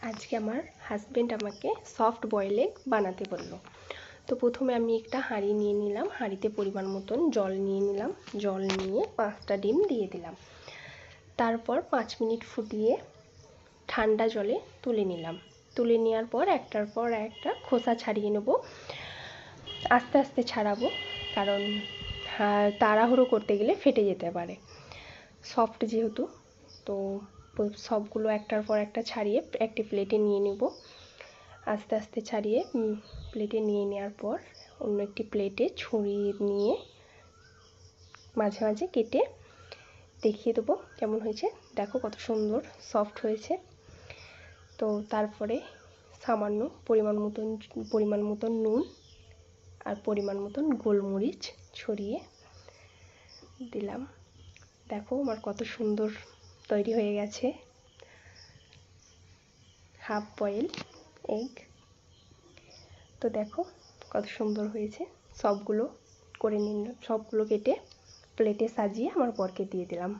আজকে আমার হাজব্যান্ড আমাকে সফট বয়েল এগ বানাতে বলল। তো প্রথমে আমি একটা হাঁড়ি নিয়ে নিলাম, হাঁড়িতে পরিমাণ মতন জল নিয়ে নিলাম, জল নিয়ে 5টা ডিম দিয়ে দিলাম। তারপর 5 মিনিট ফুটিয়ে ঠান্ডা জলে তুলে নিলাম। তুলে নেওয়ার পর একটার পর একটা খোসা ছাড়িয়ে নেব। আস্তে আস্তে ছাড়াবো, কারণ তাড়াহুড়ো করতে গেলে ফেটে যেতে পারে, সফট যেহেতু। তো সবগুলো একটার পর একটা ছাড়িয়ে একটি প্লেটে নিয়ে নেব। আস্তে আস্তে ছাড়িয়ে প্লেটে নিয়ে নেওয়ার পর অন্য একটি প্লেটে ছড়িয়ে নিয়ে মাঝে মাঝে কেটে দেখিয়ে দেবো কেমন হয়েছে। দেখো কত সুন্দর সফট হয়েছে। তো তারপরে সামান্য পরিমাণ মতন নুন আর পরিমাণ মতন গোলমরিচ ছড়িয়ে দিলাম। দেখো আমার কত সুন্দর তৈরি হয়ে গেছে হাফ বয়েল এগ। তো দেখো কত সুন্দর হয়েছে। সবগুলো করে নিলাম, সবগুলো কেটে প্লেটে সাজিয়ে আমার বরকে দিয়ে দিলাম।